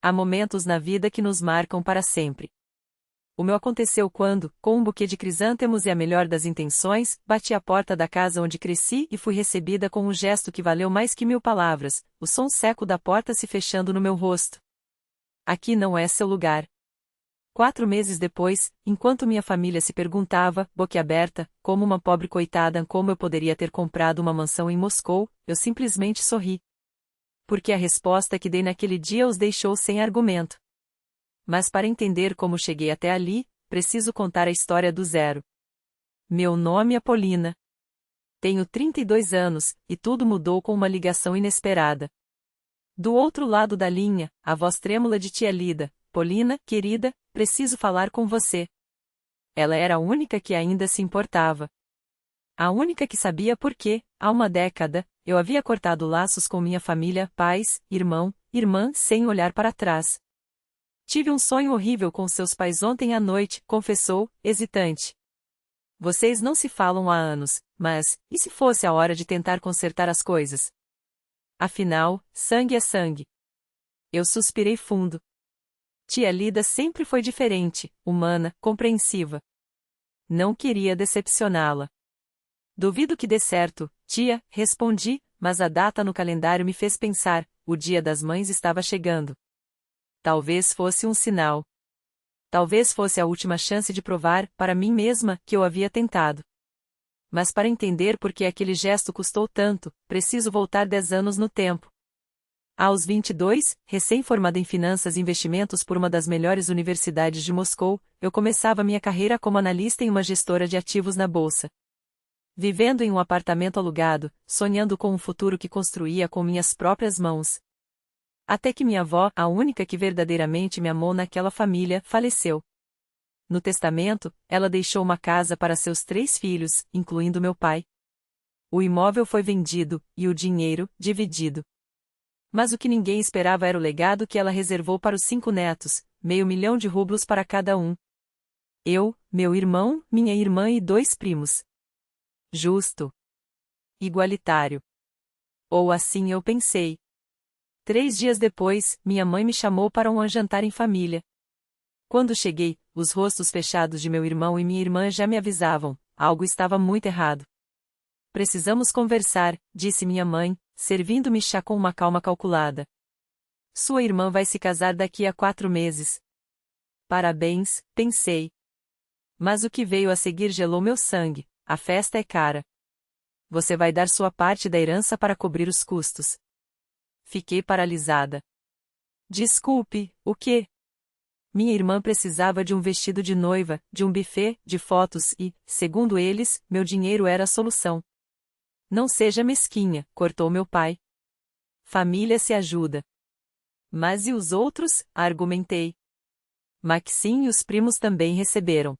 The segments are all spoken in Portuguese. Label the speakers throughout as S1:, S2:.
S1: Há momentos na vida que nos marcam para sempre. O meu aconteceu quando, com um buquê de crisântemos e a melhor das intenções, bati à porta da casa onde cresci e fui recebida com um gesto que valeu mais que 1000 palavras, o som seco da porta se fechando no meu rosto. Aqui não é seu lugar. 4 meses depois, enquanto minha família se perguntava, boquiaberta, como uma pobre coitada, como eu poderia ter comprado uma mansão em Moscou, eu simplesmente sorri. Porque a resposta que dei naquele dia os deixou sem argumento. Mas para entender como cheguei até ali, preciso contar a história do zero. Meu nome é Polina. Tenho 32 anos, e tudo mudou com uma ligação inesperada. Do outro lado da linha, a voz trêmula de tia Lida: Polina, querida, preciso falar com você. Ela era a única que ainda se importava. A única que sabia por que, há uma década, eu havia cortado laços com minha família, pais, irmão, irmã, sem olhar para trás. Tive um sonho horrível com seus pais ontem à noite, confessou, hesitante. Vocês não se falam há anos, mas, e se fosse a hora de tentar consertar as coisas? Afinal, sangue é sangue. Eu suspirei fundo. Tia Lida sempre foi diferente, humana, compreensiva. Não queria decepcioná-la. Duvido que dê certo, tia, respondi, mas a data no calendário me fez pensar, o Dia das Mães estava chegando. Talvez fosse um sinal. Talvez fosse a última chance de provar, para mim mesma, que eu havia tentado. Mas para entender por que aquele gesto custou tanto, preciso voltar 10 anos no tempo. Aos 22, recém-formada em Finanças e Investimentos por uma das melhores universidades de Moscou, eu começava minha carreira como analista em uma gestora de ativos na bolsa. Vivendo em um apartamento alugado, sonhando com um futuro que construía com minhas próprias mãos. Até que minha avó, a única que verdadeiramente me amou naquela família, faleceu. No testamento, ela deixou uma casa para seus 3 filhos, incluindo meu pai. O imóvel foi vendido, e o dinheiro, dividido. Mas o que ninguém esperava era o legado que ela reservou para os 5 netos, 500 mil rublos para cada um. Eu, meu irmão, minha irmã e 2 primos. Justo. Igualitário. Ou assim eu pensei. 3 dias depois, minha mãe me chamou para um jantar em família. Quando cheguei, os rostos fechados de meu irmão e minha irmã já me avisavam, algo estava muito errado. Precisamos conversar, disse minha mãe, servindo-me chá com uma calma calculada. Sua irmã vai se casar daqui a 4 meses. Parabéns, pensei. Mas o que veio a seguir gelou meu sangue, a festa é cara. Você vai dar sua parte da herança para cobrir os custos. Fiquei paralisada. Desculpe, o quê? Minha irmã precisava de um vestido de noiva, de um buffet, de fotos e, segundo eles, meu dinheiro era a solução. Não seja mesquinha, cortou meu pai. Família se ajuda. Mas e os outros? Argumentei. Maxim e os primos também receberam.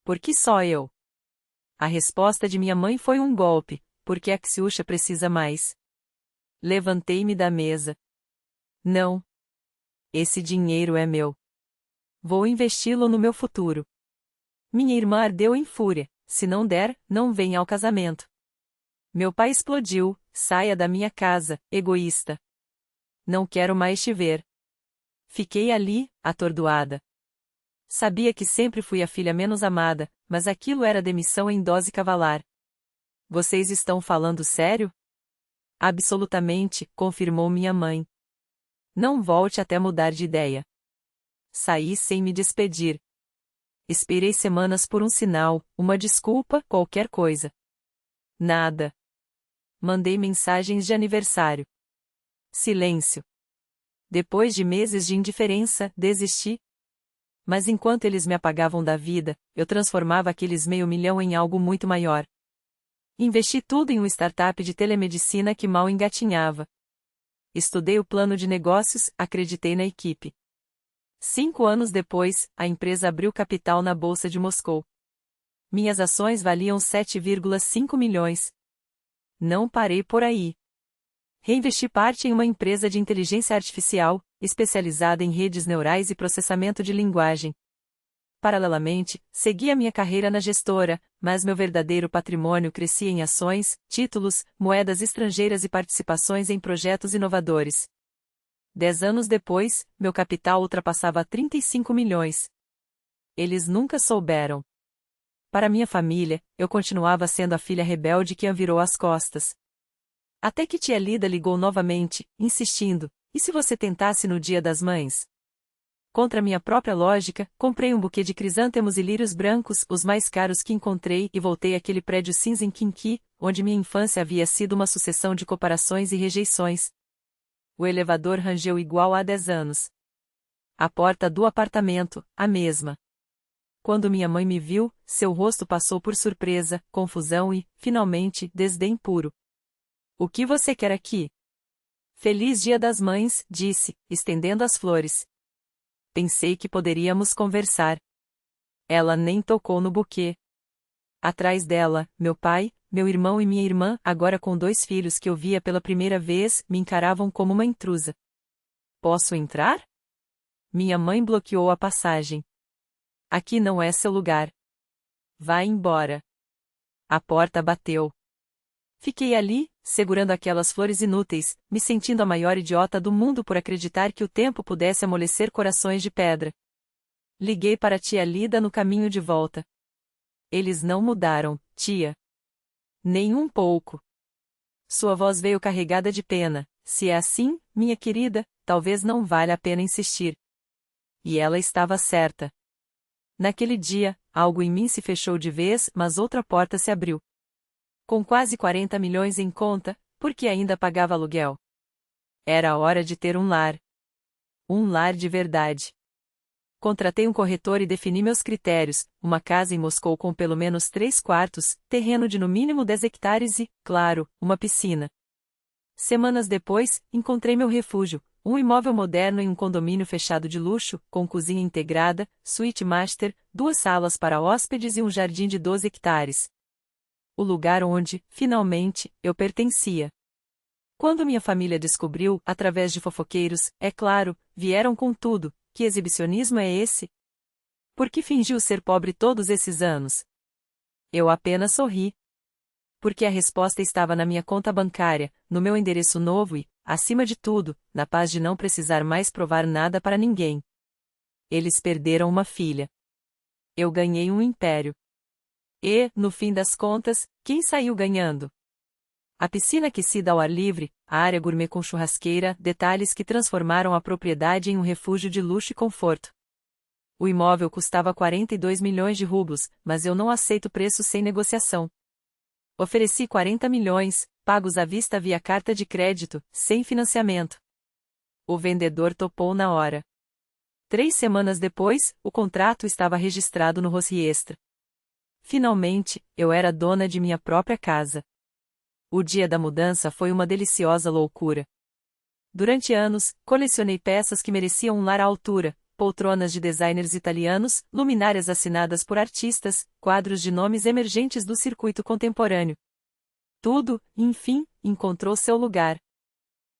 S1: Por que só eu? A resposta de minha mãe foi um golpe, porque a Xiuxa precisa mais. Levantei-me da mesa. Não. Esse dinheiro é meu. Vou investi-lo no meu futuro. Minha irmã ardeu em fúria, se não der, não venha ao casamento. Meu pai explodiu, saia da minha casa, egoísta. Não quero mais te ver. Fiquei ali, atordoada. Sabia que sempre fui a filha menos amada, mas aquilo era demissão em dose cavalar. Vocês estão falando sério? Absolutamente, confirmou minha mãe. Não volte até mudar de ideia. Saí sem me despedir. Esperei semanas por um sinal, uma desculpa, qualquer coisa. Nada. Mandei mensagens de aniversário. Silêncio. Depois de meses de indiferença, desisti. Mas enquanto eles me apagavam da vida, eu transformava aqueles 500 mil em algo muito maior. Investi tudo em uma startup de telemedicina que mal engatinhava. Estudei o plano de negócios, acreditei na equipe. 5 anos depois, a empresa abriu capital na Bolsa de Moscou. Minhas ações valiam 7,5 milhões. Não parei por aí. Reinvesti parte em uma empresa de inteligência artificial, especializada em redes neurais e processamento de linguagem. Paralelamente, segui a minha carreira na gestora, mas meu verdadeiro patrimônio crescia em ações, títulos, moedas estrangeiras e participações em projetos inovadores. 10 anos depois, meu capital ultrapassava 35 milhões. Eles nunca souberam. Para minha família, eu continuava sendo a filha rebelde que a virou as costas. Até que tia Lida ligou novamente, insistindo: e se você tentasse no Dia das Mães? Contra minha própria lógica, comprei um buquê de crisântemos e lírios brancos, os mais caros que encontrei, e voltei àquele prédio cinza em Quinqui, onde minha infância havia sido uma sucessão de comparações e rejeições. O elevador rangeu igual há 10 anos. A porta do apartamento, a mesma. Quando minha mãe me viu, seu rosto passou por surpresa, confusão e, finalmente, desdém puro. O que você quer aqui? Feliz Dia das Mães, disse, estendendo as flores. Pensei que poderíamos conversar. Ela nem tocou no buquê. Atrás dela, meu pai, meu irmão e minha irmã, agora com 2 filhos que eu via pela primeira vez, me encaravam como uma intrusa. Posso entrar? Minha mãe bloqueou a passagem. Aqui não é seu lugar. Vá embora. A porta bateu. Fiquei ali, segurando aquelas flores inúteis, me sentindo a maior idiota do mundo por acreditar que o tempo pudesse amolecer corações de pedra. Liguei para a tia Lida no caminho de volta. Eles não mudaram, tia. Nem um pouco. Sua voz veio carregada de pena. Se é assim, minha querida, talvez não valha a pena insistir. E ela estava certa. Naquele dia, algo em mim se fechou de vez, mas outra porta se abriu. Com quase 40 milhões em conta, porque ainda pagava aluguel. Era a hora de ter um lar. Um lar de verdade. Contratei um corretor e defini meus critérios: uma casa em Moscou com pelo menos 3 quartos, terreno de no mínimo 10 hectares e, claro, uma piscina. Semanas depois, encontrei meu refúgio, um imóvel moderno em um condomínio fechado de luxo, com cozinha integrada, suíte master, 2 salas para hóspedes e um jardim de 12 hectares. O lugar onde, finalmente, eu pertencia. Quando minha família descobriu, através de fofoqueiros, é claro, vieram com tudo. Que exibicionismo é esse? Por que fingiu ser pobre todos esses anos? Eu apenas sorri. Porque a resposta estava na minha conta bancária, no meu endereço novo e, acima de tudo, na paz de não precisar mais provar nada para ninguém. Eles perderam uma filha. Eu ganhei um império. E, no fim das contas, quem saiu ganhando? A piscina aquecida ao ar livre, a área gourmet com churrasqueira, detalhes que transformaram a propriedade em um refúgio de luxo e conforto. O imóvel custava 42 milhões de rublos, mas eu não aceito preço sem negociação. Ofereci 40 milhões, pagos à vista via carta de crédito, sem financiamento. O vendedor topou na hora. 3 semanas depois, o contrato estava registrado no Rosriestra. Finalmente, eu era dona de minha própria casa. O dia da mudança foi uma deliciosa loucura. Durante anos, colecionei peças que mereciam um lar à altura, poltronas de designers italianos, luminárias assinadas por artistas, quadros de nomes emergentes do circuito contemporâneo. Tudo, enfim, encontrou seu lugar.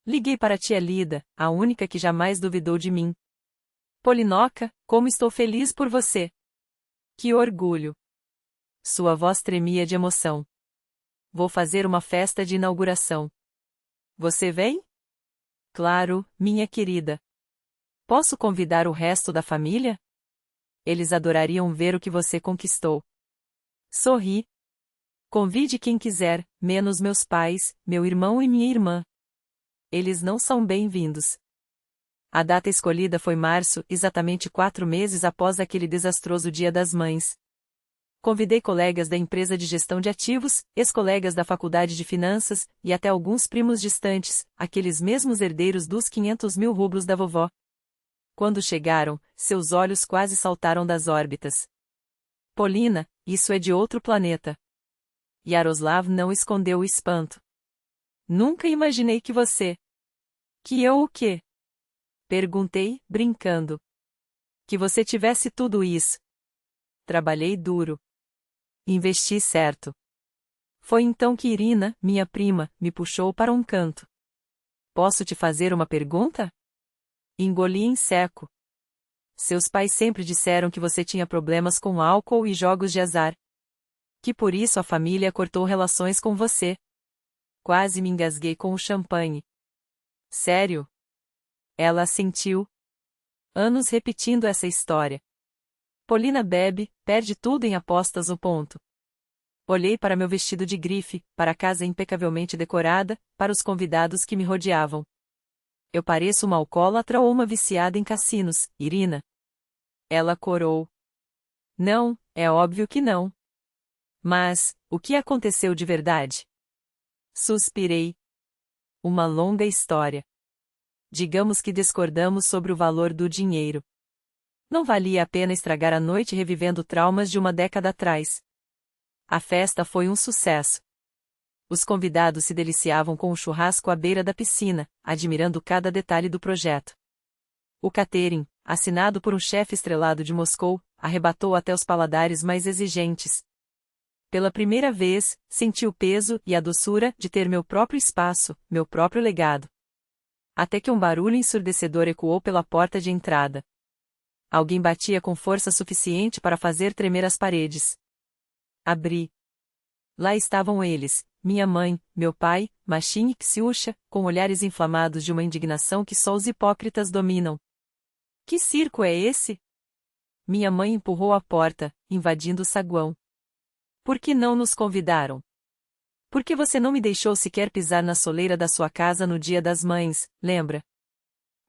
S1: Liguei para a tia Lida, a única que jamais duvidou de mim. Polinoca, como estou feliz por você! Que orgulho! Sua voz tremia de emoção. Vou fazer uma festa de inauguração. Você vem? Claro, minha querida. Posso convidar o resto da família? Eles adorariam ver o que você conquistou. Sorri. Convide quem quiser, menos meus pais, meu irmão e minha irmã. Eles não são bem-vindos. A data escolhida foi março, exatamente 4 meses após aquele desastroso Dia das Mães. Convidei colegas da empresa de gestão de ativos, ex-colegas da faculdade de finanças, e até alguns primos distantes, aqueles mesmos herdeiros dos 500 mil rublos da vovó. Quando chegaram, seus olhos quase saltaram das órbitas. Polina, isso é de outro planeta. Yaroslav não escondeu o espanto. Nunca imaginei que você... Que eu o quê? Perguntei, brincando. Que você tivesse tudo isso. Trabalhei duro. Investi certo. Foi então que Irina, minha prima, me puxou para um canto. Posso te fazer uma pergunta? Engoli em seco. Seus pais sempre disseram que você tinha problemas com álcool e jogos de azar. Que por isso a família cortou relações com você. Quase me engasguei com o champanhe. Sério? Ela assentiu. Anos repetindo essa história. Polina bebe, perde tudo em apostas o ponto. Olhei para meu vestido de grife, para a casa impecavelmente decorada, para os convidados que me rodeavam. Eu pareço uma alcoólatra ou uma viciada em cassinos, Irina? Ela corou. Não, é óbvio que não. Mas, o que aconteceu de verdade? Suspirei. Uma longa história. Digamos que discordamos sobre o valor do dinheiro. Não valia a pena estragar a noite revivendo traumas de uma década atrás. A festa foi um sucesso. Os convidados se deliciavam com o churrasco à beira da piscina, admirando cada detalhe do projeto. O catering, assinado por um chefe estrelado de Moscou, arrebatou até os paladares mais exigentes. Pela primeira vez, senti o peso e a doçura de ter meu próprio espaço, meu próprio legado. Até que um barulho ensurdecedor ecoou pela porta de entrada. Alguém batia com força suficiente para fazer tremer as paredes. Abri. Lá estavam eles, minha mãe, meu pai, Machin e Ksiusha, com olhares inflamados de uma indignação que só os hipócritas dominam. Que circo é esse? Minha mãe empurrou a porta, invadindo o saguão. Por que não nos convidaram? Por que você não me deixou sequer pisar na soleira da sua casa no Dia das Mães, lembra?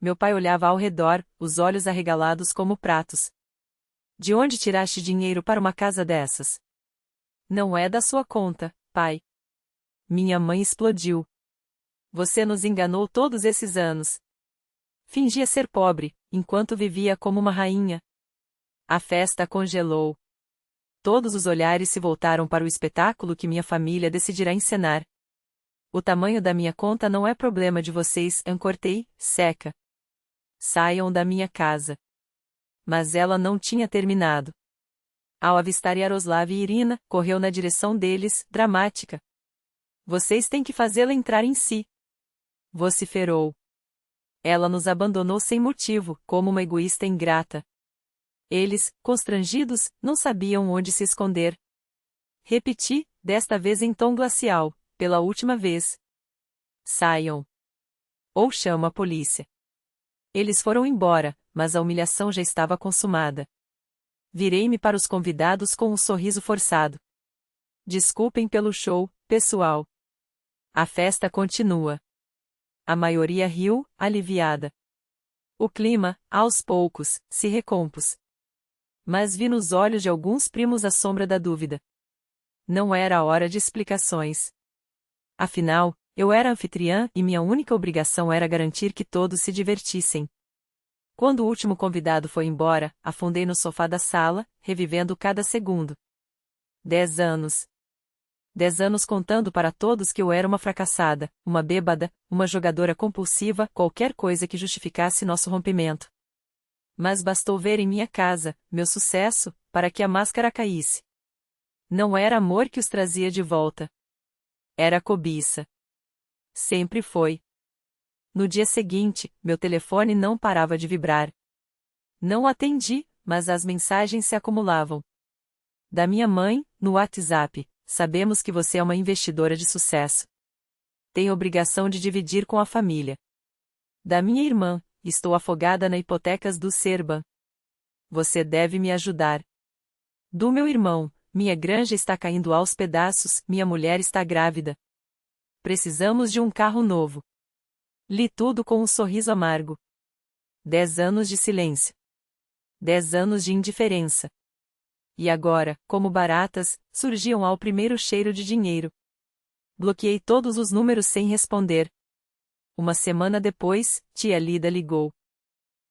S1: Meu pai olhava ao redor, os olhos arregalados como pratos. De onde tiraste dinheiro para uma casa dessas? Não é da sua conta, pai. Minha mãe explodiu. Você nos enganou todos esses anos. Fingia ser pobre, enquanto vivia como uma rainha. A festa congelou. Todos os olhares se voltaram para o espetáculo que minha família decidirá encenar. O tamanho da minha conta não é problema de vocês, cortei, seca. Saiam da minha casa. Mas ela não tinha terminado. Ao avistar Yaroslav e Irina, correu na direção deles, dramática. Vocês têm que fazê-la entrar em si. Vociferou. Ela nos abandonou sem motivo, como uma egoísta ingrata. Eles, constrangidos, não sabiam onde se esconder. Repeti, desta vez em tom glacial, pela última vez. Saiam. Ou chamo a polícia. Eles foram embora, mas a humilhação já estava consumada. Virei-me para os convidados com um sorriso forçado. Desculpem pelo show, pessoal. A festa continua. A maioria riu, aliviada. O clima, aos poucos, se recompôs. Mas vi nos olhos de alguns primos a sombra da dúvida. Não era a hora de explicações. Afinal, eu era anfitriã e minha única obrigação era garantir que todos se divertissem. Quando o último convidado foi embora, afundei no sofá da sala, revivendo cada segundo. 10 anos. 10 anos contando para todos que eu era uma fracassada, uma bêbada, uma jogadora compulsiva, qualquer coisa que justificasse nosso rompimento. Mas bastou ver em minha casa, meu sucesso, para que a máscara caísse. Não era amor que os trazia de volta. Era cobiça. Sempre foi. No dia seguinte, meu telefone não parava de vibrar. Não atendi, mas as mensagens se acumulavam. Da minha mãe, no WhatsApp, sabemos que você é uma investidora de sucesso. Tem obrigação de dividir com a família. Da minha irmã, estou afogada na hipotecas do Serban. Você deve me ajudar. Do meu irmão, minha granja está caindo aos pedaços, minha mulher está grávida. Precisamos de um carro novo. Li tudo com um sorriso amargo. 10 anos de silêncio. 10 anos de indiferença. E agora, como baratas, surgiam ao primeiro cheiro de dinheiro. Bloqueei todos os números sem responder. Uma semana depois, tia Lida ligou.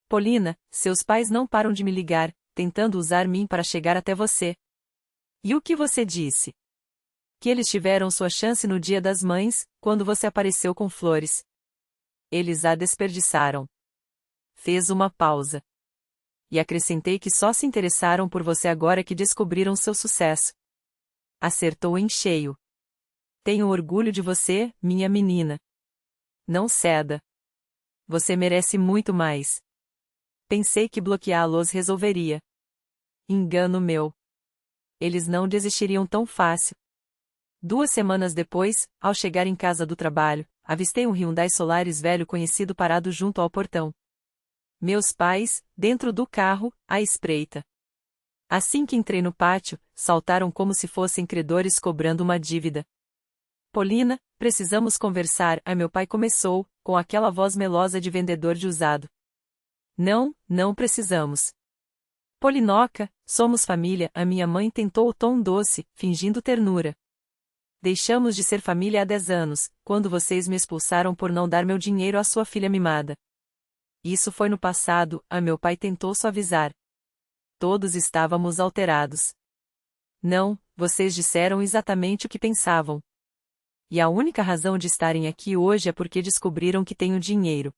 S1: Polina, seus pais não param de me ligar, tentando usar mim para chegar até você. E o que você disse? Que eles tiveram sua chance no Dia das Mães, quando você apareceu com flores. Eles a desperdiçaram. Fez uma pausa. E acrescentei que só se interessaram por você agora que descobriram seu sucesso. Acertou em cheio. Tenho orgulho de você, minha menina. Não ceda. Você merece muito mais. Pensei que bloqueá-los resolveria. Engano meu. Eles não desistiriam tão fácil. 2 semanas depois, ao chegar em casa do trabalho, avistei um Hyundai Solaris velho conhecido parado junto ao portão. Meus pais, dentro do carro, à espreita. Assim que entrei no pátio, saltaram como se fossem credores cobrando uma dívida. Polina, precisamos conversar, meu pai começou, com aquela voz melosa de vendedor de usado. Não, não precisamos. Polinoca, somos família, a minha mãe tentou o tom doce, fingindo ternura. Deixamos de ser família há 10 anos, quando vocês me expulsaram por não dar meu dinheiro à sua filha mimada. Isso foi no passado, meu pai tentou suavizar. Todos estávamos alterados. Não, vocês disseram exatamente o que pensavam. E a única razão de estarem aqui hoje é porque descobriram que tenho dinheiro.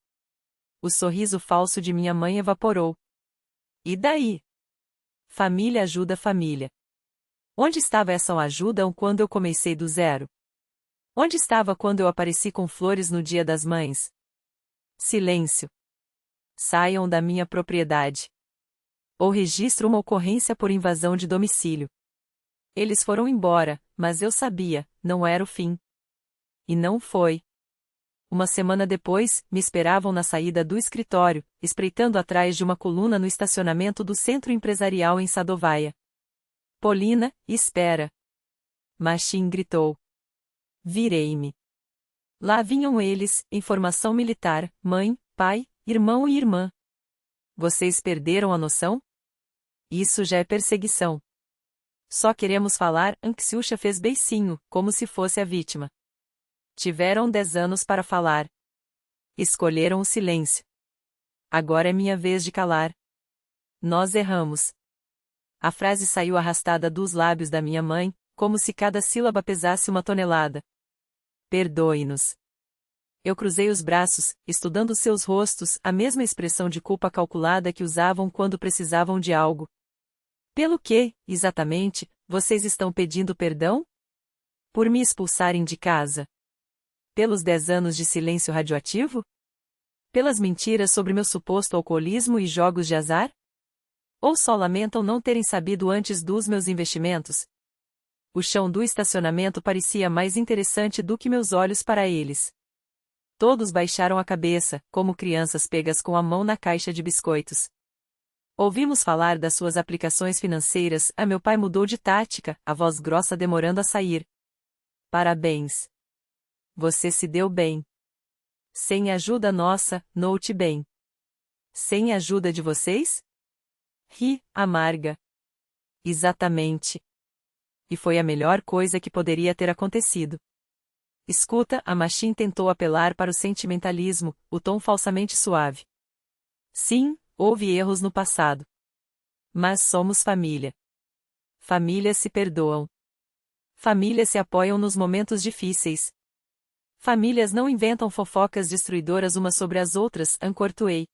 S1: O sorriso falso de minha mãe evaporou. E daí? Família ajuda família. Onde estava essa ajuda quando eu comecei do zero? Onde estava quando eu apareci com flores no Dia das Mães? Silêncio. Saiam da minha propriedade. Ou registro uma ocorrência por invasão de domicílio. Eles foram embora, mas eu sabia, não era o fim. E não foi. Uma semana depois, me esperavam na saída do escritório, espreitando atrás de uma coluna no estacionamento do Centro Empresarial em Sadovaia. Polina, espera. Machin gritou. Virei-me. Lá vinham eles, em formação militar, mãe, pai, irmão e irmã. Vocês perderam a noção? Isso já é perseguição. Só queremos falar, Anxiúcha fez beicinho, como se fosse a vítima. Tiveram 10 anos para falar. Escolheram o silêncio. Agora é minha vez de calar. Nós erramos. A frase saiu arrastada dos lábios da minha mãe, como se cada sílaba pesasse uma tonelada. Perdoe-nos. Eu cruzei os braços, estudando seus rostos, a mesma expressão de culpa calculada que usavam quando precisavam de algo. Pelo que, exatamente, vocês estão pedindo perdão? Por me expulsarem de casa? Pelos 10 anos de silêncio radioativo? Pelas mentiras sobre meu suposto alcoolismo e jogos de azar? Ou só lamentam não terem sabido antes dos meus investimentos? O chão do estacionamento parecia mais interessante do que meus olhos para eles. Todos baixaram a cabeça, como crianças pegas com a mão na caixa de biscoitos. Ouvimos falar das suas aplicações financeiras, meu pai mudou de tática, a voz grossa demorando a sair. Parabéns. Você se deu bem. Sem ajuda nossa, note bem. Sem ajuda de vocês? Ri, amarga. Exatamente. E foi a melhor coisa que poderia ter acontecido. Escuta, a Machin tentou apelar para o sentimentalismo, o tom falsamente suave. Sim, houve erros no passado. Mas somos família. Famílias se perdoam. Famílias se apoiam nos momentos difíceis. Famílias não inventam fofocas destruidoras umas sobre as outras, ancortuei.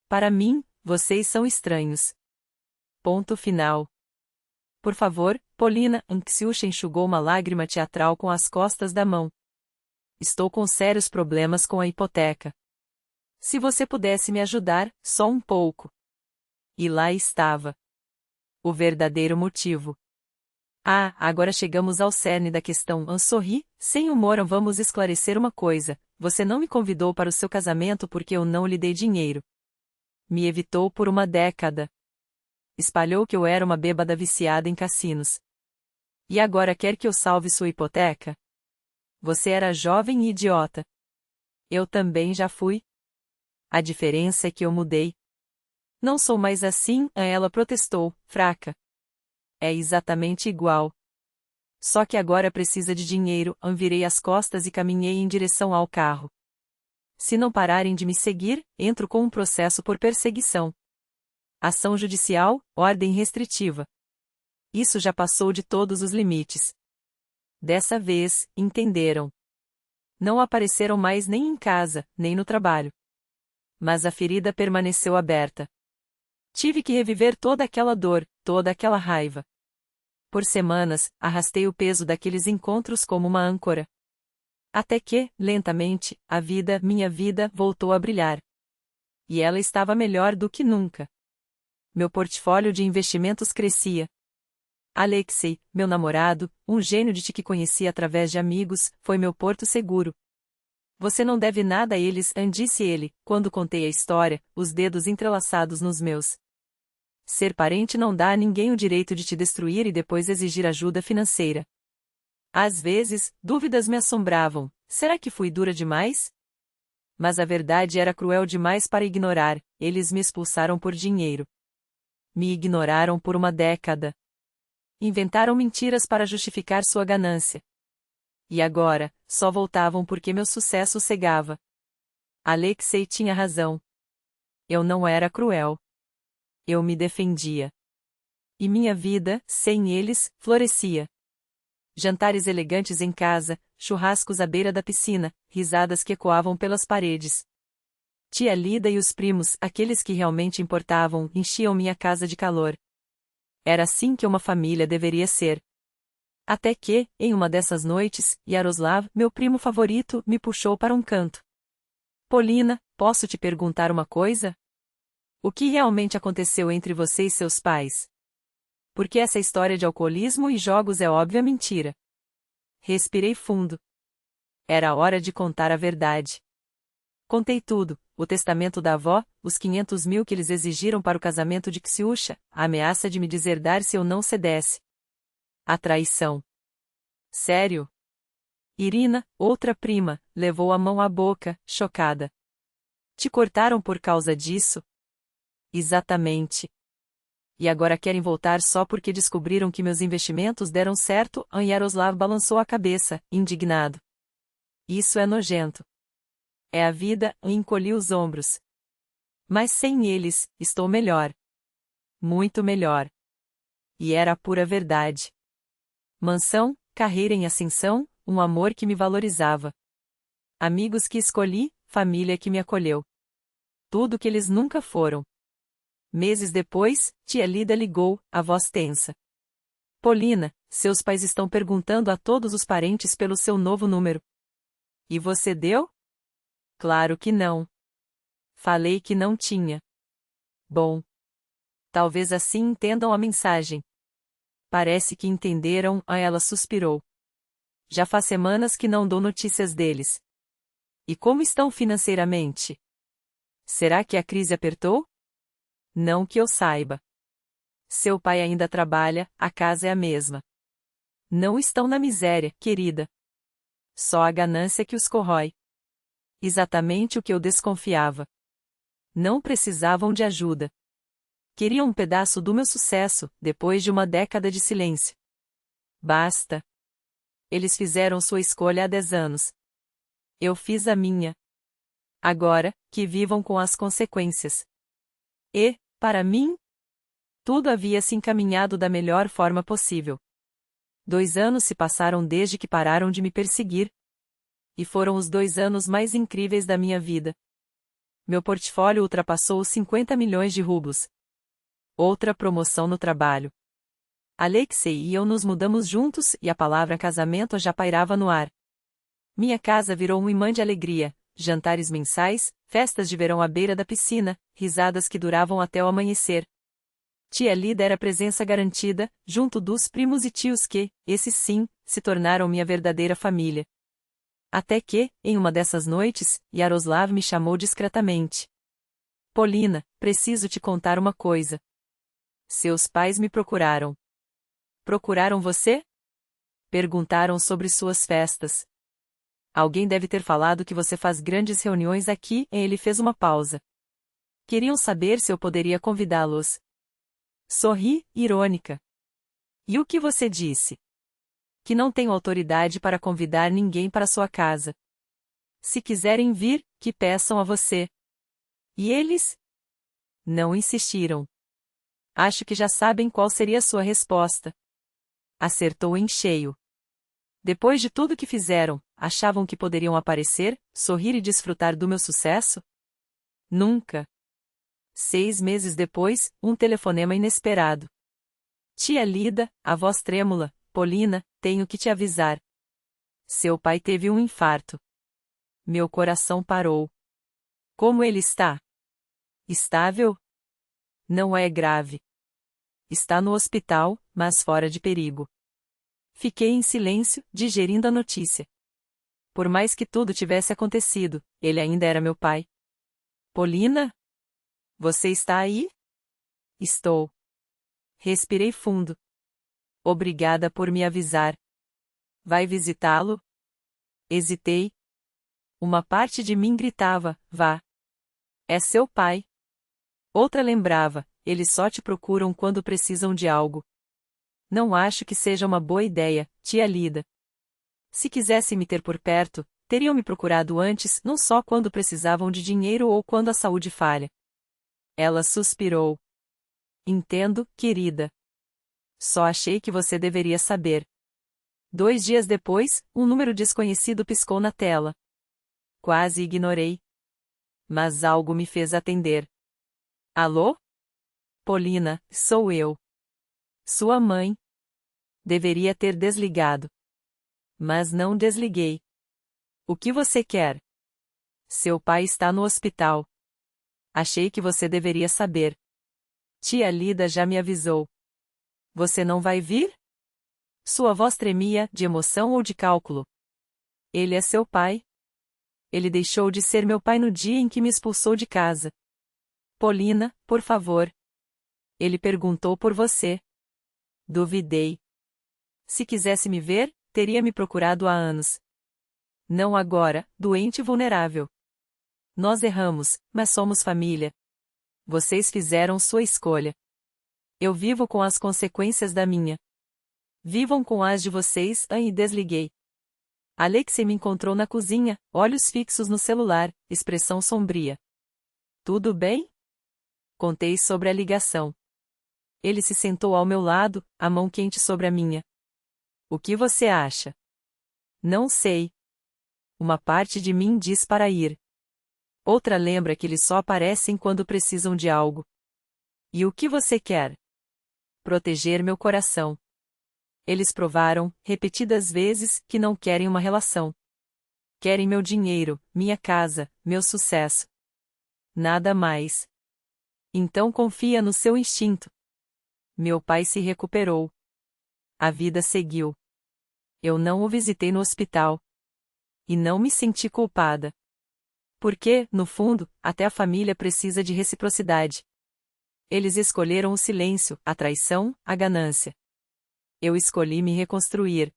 S1: Para mim, vocês são estranhos. Ponto final. Por favor, Polina, Anxiúcha enxugou uma lágrima teatral com as costas da mão. Estou com sérios problemas com a hipoteca. Se você pudesse me ajudar, só um pouco. E lá estava. O verdadeiro motivo. Ah, agora chegamos ao cerne da questão. Sorri, sem humor. Vamos esclarecer uma coisa. Você não me convidou para o seu casamento porque eu não lhe dei dinheiro. Me evitou por uma década. Espalhou que eu era uma bêbada viciada em cassinos. E agora quer que eu salve sua hipoteca? Você era jovem e idiota. Eu também já fui. A diferença é que eu mudei. Não sou mais assim, ela protestou, fraca. É exatamente igual. Só que agora precisa de dinheiro, virei as costas e caminhei em direção ao carro. Se não pararem de me seguir, entro com um processo por perseguição. Ação judicial, ordem restritiva. Isso já passou de todos os limites. Dessa vez, entenderam. Não apareceram mais nem em casa, nem no trabalho. Mas a ferida permaneceu aberta. Tive que reviver toda aquela dor, toda aquela raiva. Por semanas, arrastei o peso daqueles encontros como uma âncora. Até que, lentamente, a vida, minha vida, voltou a brilhar. E ela estava melhor do que nunca. Meu portfólio de investimentos crescia. Alexei, meu namorado, um gênio de ti que conheci através de amigos, foi meu porto seguro. Você não deve nada a eles, disse ele, quando contei a história, os dedos entrelaçados nos meus. Ser parente não dá a ninguém o direito de te destruir e depois exigir ajuda financeira. Às vezes, dúvidas me assombravam. Será que fui dura demais? Mas a verdade era cruel demais para ignorar. Eles me expulsaram por dinheiro. Me ignoraram por uma década. Inventaram mentiras para justificar sua ganância. E agora, só voltavam porque meu sucesso cegava. Alexei tinha razão. Eu não era cruel. Eu me defendia. E minha vida, sem eles, florescia. Jantares elegantes em casa, churrascos à beira da piscina, risadas que ecoavam pelas paredes. Tia Lida e os primos, aqueles que realmente importavam, enchiam minha casa de calor. Era assim que uma família deveria ser. Até que, em uma dessas noites, Yaroslav, meu primo favorito, me puxou para um canto. Polina, posso te perguntar uma coisa? O que realmente aconteceu entre você e seus pais? Porque essa história de alcoolismo e jogos é óbvia mentira. Respirei fundo. Era hora de contar a verdade. Contei tudo, o testamento da avó, os 500 mil que eles exigiram para o casamento de Ksiusha, a ameaça de me deserdar se eu não cedesse. A traição. Sério? Irina, outra prima, levou a mão à boca, chocada. Te cortaram por causa disso? Exatamente. E agora querem voltar só porque descobriram que meus investimentos deram certo? Yaroslav balançou a cabeça, indignado. Isso é nojento. É a vida, encolhi os ombros. Mas sem eles, estou melhor. Muito melhor. E era a pura verdade. Mansão, carreira em ascensão, um amor que me valorizava. Amigos que escolhi, família que me acolheu. Tudo que eles nunca foram. Meses depois, tia Lida ligou, a voz tensa. Polina, seus pais estão perguntando a todos os parentes pelo seu novo número. E você deu? Claro que não. Falei que não tinha. Bom. Talvez assim entendam a mensagem. Parece que entenderam, ela suspirou. Já faz semanas que não dou notícias deles. E como estão financeiramente? Será que a crise apertou? Não que eu saiba. Seu pai ainda trabalha, a casa é a mesma. Não estão na miséria, querida. Só a ganância que os corrói. Exatamente o que eu desconfiava. Não precisavam de ajuda. Queriam um pedaço do meu sucesso, depois de uma década de silêncio. Basta. Eles fizeram sua escolha há 10 anos. Eu fiz a minha. Agora, que vivam com as consequências. E, para mim, tudo havia se encaminhado da melhor forma possível. 2 anos se passaram desde que pararam de me perseguir. E foram os 2 anos mais incríveis da minha vida. Meu portfólio ultrapassou os 50 milhões de rublos. Outra promoção no trabalho. Alexei e eu nos mudamos juntos e a palavra casamento já pairava no ar. Minha casa virou um imã de alegria, jantares mensais, festas de verão à beira da piscina, risadas que duravam até o amanhecer. Tia Lida era presença garantida, junto dos primos e tios que, esses sim, se tornaram minha verdadeira família. Até que, em uma dessas noites, Yaroslav me chamou discretamente. Polina, preciso te contar uma coisa. Seus pais me procuraram. Procuraram você? Perguntaram sobre suas festas. Alguém deve ter falado que você faz grandes reuniões aqui, e ele fez uma pausa. Queriam saber se eu poderia convidá-los. Sorri, irônica. E o que você disse? Que não tenho autoridade para convidar ninguém para sua casa. Se quiserem vir, que peçam a você. E eles? Não insistiram. Acho que já sabem qual seria a sua resposta. Acertou em cheio. Depois de tudo que fizeram, achavam que poderiam aparecer, sorrir e desfrutar do meu sucesso? Nunca. 6 meses depois, um telefonema inesperado. Tia Lida, a voz trêmula, Polina, tenho que te avisar. Seu pai teve um infarto. Meu coração parou. Como ele está? Estável? Não é grave. Está no hospital, mas fora de perigo. Fiquei em silêncio, digerindo a notícia. Por mais que tudo tivesse acontecido, ele ainda era meu pai. Polina? Você está aí? Estou. Respirei fundo. Obrigada por me avisar. Vai visitá-lo? Hesitei. Uma parte de mim gritava, vá. É seu pai. Outra lembrava, eles só te procuram quando precisam de algo. Não acho que seja uma boa ideia, tia Lida. Se quisessem me ter por perto, teriam me procurado antes, não só quando precisavam de dinheiro ou quando a saúde falha. Ela suspirou. Entendo, querida. Só achei que você deveria saber. 2 dias depois, um número desconhecido piscou na tela. Quase ignorei. Mas algo me fez atender. Alô? Polina, sou eu. Sua mãe. Deveria ter desligado. Mas não desliguei. O que você quer? Seu pai está no hospital. Achei que você deveria saber. Tia Lida já me avisou. Você não vai vir? Sua voz tremia, de emoção ou de cálculo. Ele é seu pai? Ele deixou de ser meu pai no dia em que me expulsou de casa. Polina, por favor. Ele perguntou por você. Duvidei. Se quisesse me ver, teria me procurado há anos. Não agora, doente e vulnerável. Nós erramos, mas somos família. Vocês fizeram sua escolha. Eu vivo com as consequências da minha. Vivam com as de vocês, e desliguei. Alexei me encontrou na cozinha, olhos fixos no celular, expressão sombria. Tudo bem? Contei sobre a ligação. Ele se sentou ao meu lado, a mão quente sobre a minha. O que você acha? Não sei. Uma parte de mim diz para ir. Outra lembra que eles só aparecem quando precisam de algo. E o que você quer? Proteger meu coração. Eles provaram, repetidas vezes, que não querem uma relação. Querem meu dinheiro, minha casa, meu sucesso. Nada mais. Então confia no seu instinto. Meu pai se recuperou. A vida seguiu. Eu não o visitei no hospital. E não me senti culpada. Porque, no fundo, até a família precisa de reciprocidade. Eles escolheram o silêncio, a traição, a ganância. Eu escolhi me reconstruir.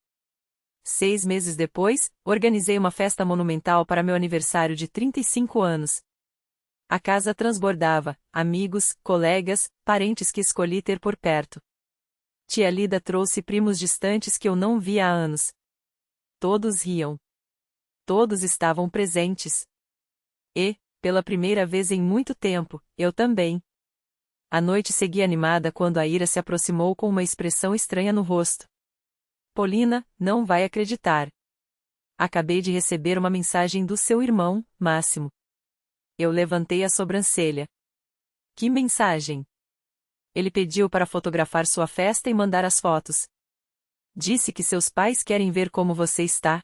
S1: 6 meses depois, organizei uma festa monumental para meu aniversário de 35 anos. A casa transbordava, amigos, colegas, parentes que escolhi ter por perto. Tia Lida trouxe primos distantes que eu não via há anos. Todos riam. Todos estavam presentes. E, pela primeira vez em muito tempo, eu também. A noite seguia animada quando a Ira se aproximou com uma expressão estranha no rosto. Polina, não vai acreditar. Acabei de receber uma mensagem do seu irmão, Máximo. Eu levantei a sobrancelha. Que mensagem? Ele pediu para fotografar sua festa e mandar as fotos. Disse que seus pais querem ver como você está.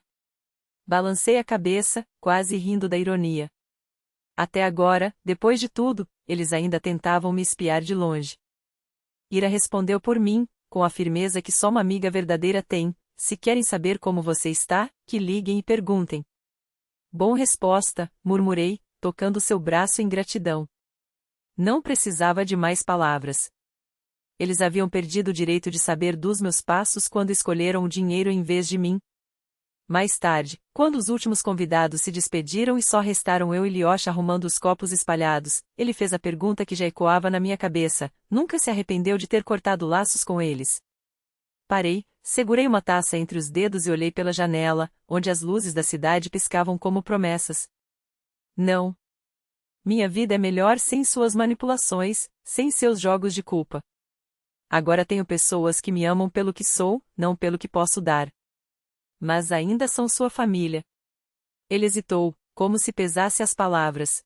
S1: Balancei a cabeça, quase rindo da ironia. Até agora, depois de tudo, eles ainda tentavam me espiar de longe. Ira respondeu por mim, com a firmeza que só uma amiga verdadeira tem: se querem saber como você está, que liguem e perguntem. Bom resposta, murmurei, tocando seu braço em gratidão. Não precisava de mais palavras. Eles haviam perdido o direito de saber dos meus passos quando escolheram o dinheiro em vez de mim. Mais tarde, quando os últimos convidados se despediram e só restaram eu e Lyosha arrumando os copos espalhados, ele fez a pergunta que já ecoava na minha cabeça: nunca se arrependeu de ter cortado laços com eles? Parei, segurei uma taça entre os dedos e olhei pela janela, onde as luzes da cidade piscavam como promessas. Não. Minha vida é melhor sem suas manipulações, sem seus jogos de culpa. Agora tenho pessoas que me amam pelo que sou, não pelo que posso dar. Mas ainda são sua família. Ele hesitou, como se pesasse as palavras.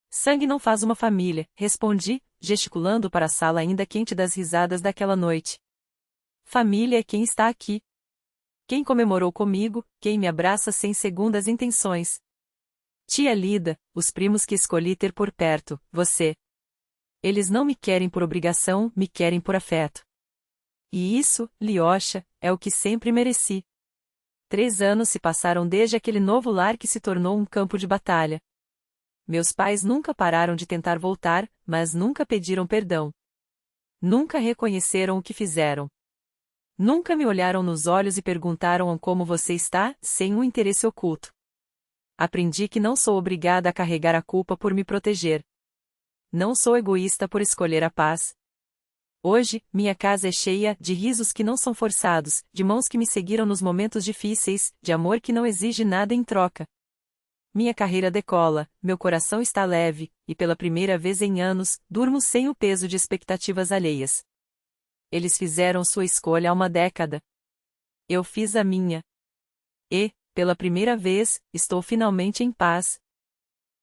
S1: Sangue não faz uma família, respondi, gesticulando para a sala ainda quente das risadas daquela noite. Família é quem está aqui. Quem comemorou comigo, quem me abraça sem segundas intenções. Tia Lida, os primos que escolhi ter por perto, você. Eles não me querem por obrigação, me querem por afeto. E isso, Lyosha, é o que sempre mereci. 3 anos se passaram desde aquele novo lar que se tornou um campo de batalha. Meus pais nunca pararam de tentar voltar, mas nunca pediram perdão. Nunca reconheceram o que fizeram. Nunca me olharam nos olhos e perguntaram como você está, sem um interesse oculto. Aprendi que não sou obrigada a carregar a culpa por me proteger. Não sou egoísta por escolher a paz. Hoje, minha casa é cheia de risos que não são forçados, de mãos que me seguiram nos momentos difíceis, de amor que não exige nada em troca. Minha carreira decola, meu coração está leve, e pela primeira vez em anos, durmo sem o peso de expectativas alheias. Eles fizeram sua escolha há uma década. Eu fiz a minha. E, pela primeira vez, estou finalmente em paz.